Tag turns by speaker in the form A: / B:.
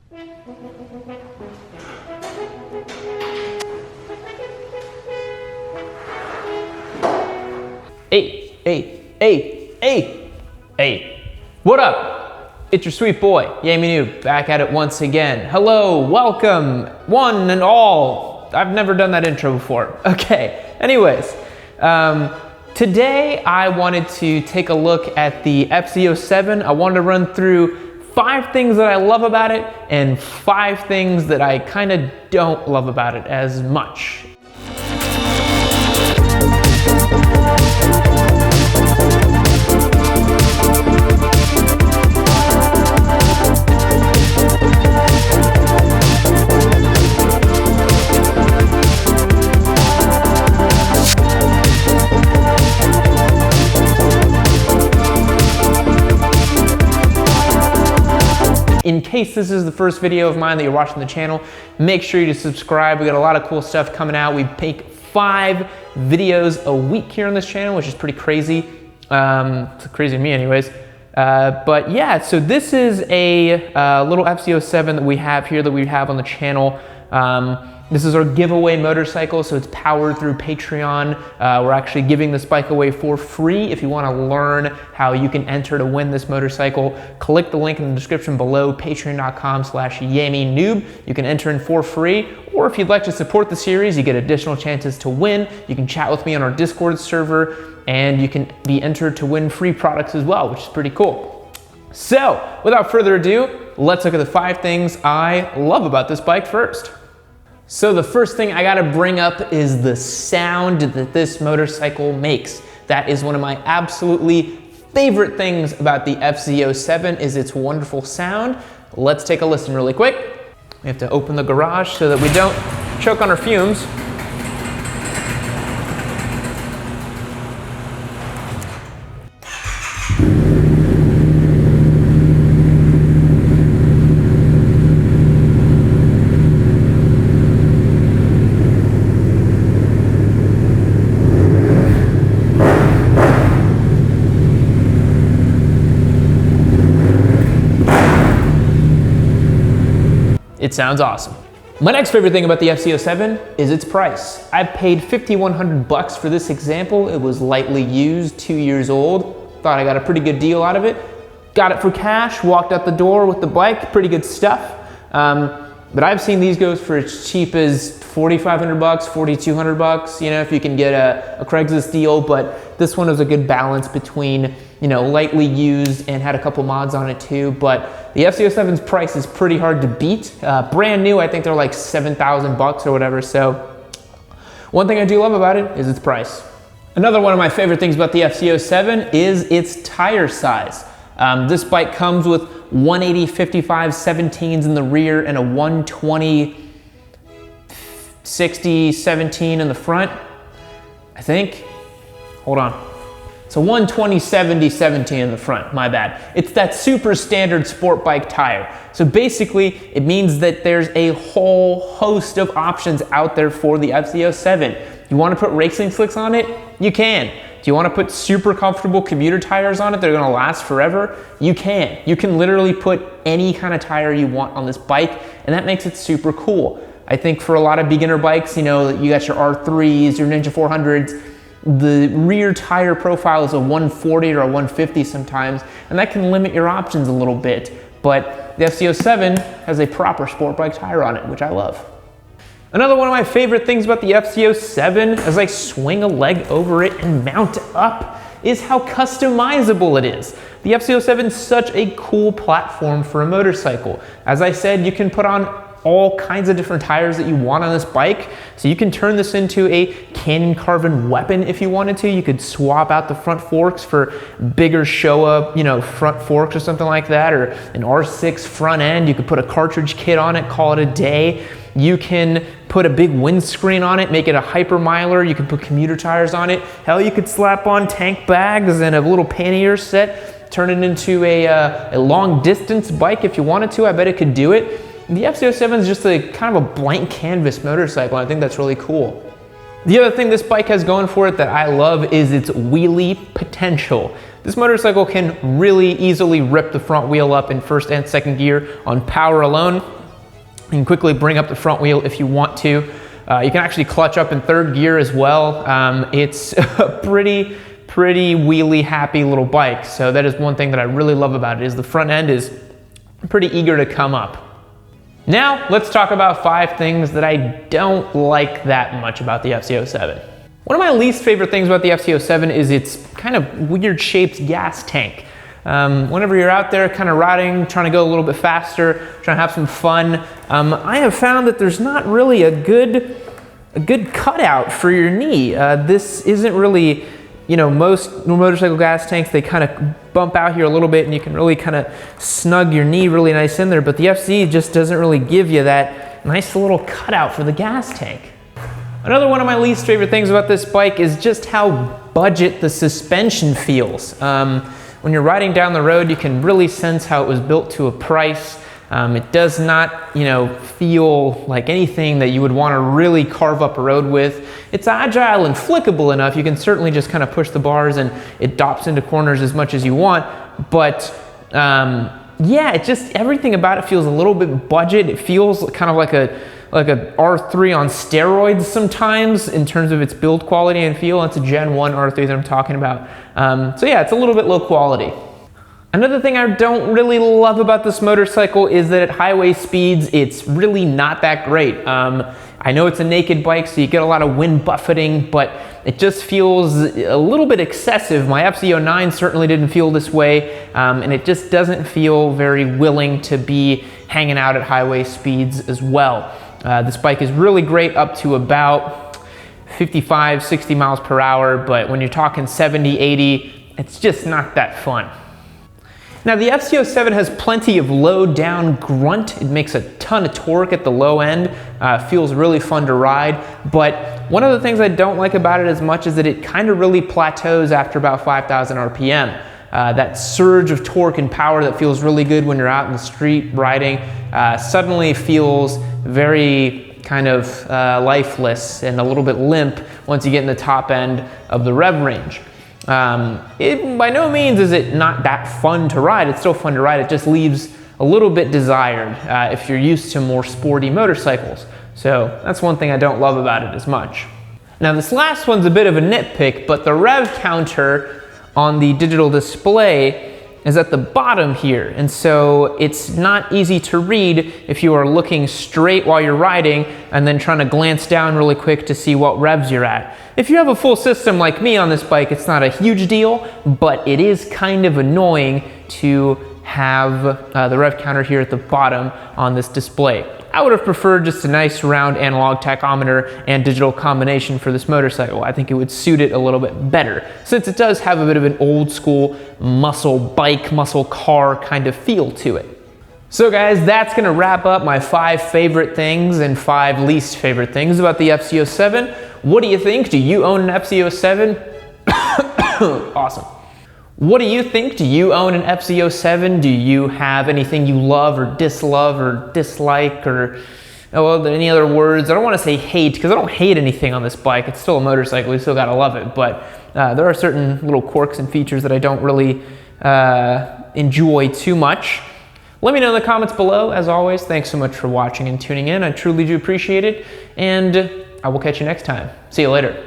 A: Hey, what up? It's your sweet boy, Yami Noob, back at it once again. Hello, welcome, one and all. I've never done that intro before. Okay, anyways, today I wanted to take a look at the FZ-07. I wanted to run through 5 things that I love about it and 5 things that I kind of don't love about it as much. In case this is the first video of mine that you're watching the channel, make sure you subscribe. We got a lot of cool stuff coming out. We make 5 videos a week here on this channel, which is pretty crazy. It's crazy to me anyways. But yeah, so this is a little FZ-07 that we have here that we have on the channel. This is our giveaway motorcycle, so it's powered through Patreon. We're actually giving this bike away for free. If you want to learn how you can enter to win this motorcycle, click the link in the description below, patreon.com/YamiNoob. You can enter in for free, or if you'd like to support the series, you get additional chances to win. You can chat with me on our Discord server, and you can be entered to win free products as well, which is pretty cool. So, without further ado, let's look at the 5 things I love about this bike first. So the first thing I gotta bring up is the sound that this motorcycle makes. That is one of my absolutely favorite things about the FZ-07 is its wonderful sound. Let's take a listen really quick. We have to open the garage so that we don't choke on our fumes. It sounds awesome. My next favorite thing about the FZ-07 is its price. I paid $5,100 for this example. It was lightly used, 2 years old. Thought I got a pretty good deal out of it. Got it for cash, walked out the door with the bike, pretty good stuff. But I've seen these go for as cheap as $4,500, $4,200, you know, if you can get a Craigslist deal, but this one was a good balance between, you know, lightly used and had a couple mods on it too, but the FZ-07's price is pretty hard to beat. Brand new, I think they're like $7,000 or whatever, so one thing I do love about it is its price. Another one of my favorite things about the FZ-07 is its tire size. This bike comes with 180/55 17s in the rear and a 120/60 17 in the front, I think. Hold on. So 120/70 17 in the front, my bad. It's that super standard sport bike tire. So basically, it means that there's a whole host of options out there for the FZ-07. You want to put racing slicks on it? You can. Do you want to put super comfortable commuter tires on it that are going to last forever? You can. You can literally put any kind of tire you want on this bike, and that makes it super cool. I think for a lot of beginner bikes, you know, you got your R3s, your Ninja 400s, the rear tire profile is a 140 or a 150 sometimes, and that can limit your options a little bit. But the FZ-07 has a proper sport bike tire on it, which I love. Another one of my favorite things about the FZ-07 as I swing a leg over it and mount up is how customizable it is. The FZ-07 is such a cool platform for a motorcycle. As I said, you can put on all kinds of different tires that you want on this bike. So you can turn this into a Canyon Carbon weapon if you wanted to. You could swap out the front forks for bigger Showa, you know, front forks or something like that, or an R6 front end. You could put a cartridge kit on it, call it a day. You can put a big windscreen on it, make it a hyper miler. You can put commuter tires on it. Hell, you could slap on tank bags and a little pannier set, turn it into a long distance bike if you wanted to. I bet it could do it. The FZ-07 is just a kind of a blank canvas motorcycle. I think that's really cool. The other thing this bike has going for it that I love is its wheelie potential. This motorcycle can really easily rip the front wheel up in first and second gear on power alone. You can quickly bring up the front wheel if you want to. You can actually clutch up in third gear as well. It's a pretty wheelie happy little bike. So that is one thing that I really love about it, is the front end is pretty eager to come up. Now let's talk about 5 things that I don't like that much about the FZ-07. One of my least favorite things about the FZ-07 is its kind of weird shaped gas tank. Whenever you're out there kind of riding, trying to go a little bit faster, trying to have some fun, I have found that there's not really a good cutout for your knee. This isn't really, you know, most motorcycle gas tanks, they kind of bump out here a little bit and you can really kind of snug your knee really nice in there, but the FZ just doesn't really give you that nice little cutout for the gas tank. Another one of my least favorite things about this bike is just how budget the suspension feels. When you're riding down the road, you can really sense how it was built to a price. It does not, you know, feel like anything that you would want to really carve up a road with. It's agile and flickable enough. You can certainly just kind of push the bars and it dops into corners as much as you want. But yeah, it just, everything about it feels a little bit budget. It feels kind of like a R3 on steroids sometimes in terms of its build quality and feel. It's a Gen 1 R3 that I'm talking about. So yeah, it's a little bit low quality. Another thing I don't really love about this motorcycle is that at highway speeds, it's really not that great. I know it's a naked bike, so you get a lot of wind buffeting, but it just feels a little bit excessive. My FZ-09 certainly didn't feel this way, and it just doesn't feel very willing to be hanging out at highway speeds as well. This bike is really great up to about 55, 60 miles per hour, but when you're talking 70, 80, it's just not that fun. Now the FZ-07 has plenty of low down grunt. It makes a ton of torque at the low end. Feels really fun to ride, but one of the things I don't like about it as much is that it kind of really plateaus after about 5,000 RPM. That surge of torque and power that feels really good when you're out in the street riding suddenly feels very kind of lifeless and a little bit limp once you get in the top end of the rev range. It by no means is it not that fun to ride. It's still fun to ride. It just leaves a little bit desired if you're used to more sporty motorcycles. So that's one thing I don't love about it as much. Now this last one's a bit of a nitpick, but the rev counter on the digital display is at the bottom here, and so it's not easy to read if you are looking straight while you're riding and then trying to glance down really quick to see what revs you're at. If you have a full system like me on this bike, it's not a huge deal, but it is kind of annoying to have the rev counter here at the bottom on this display. I would have preferred just a nice round analog tachometer and digital combination for this motorcycle. I think it would suit it a little bit better, since it does have a bit of an old school muscle bike, muscle car kind of feel to it. So guys, that's gonna wrap up my 5 favorite things and 5 least favorite things about the FZ-07. What do you think? Do you own an FZ-07? Awesome. What do you think? Do you own an FZ-07? Do you have anything you love or dislove or dislike or well, any other words? I don't want to say hate because I don't hate anything on this bike. It's still a motorcycle. You still gotta love it. But there are certain little quirks and features that I don't really enjoy too much. Let me know in the comments below. As always, thanks so much for watching and tuning in. I truly do appreciate it. And I will catch you next time. See you later.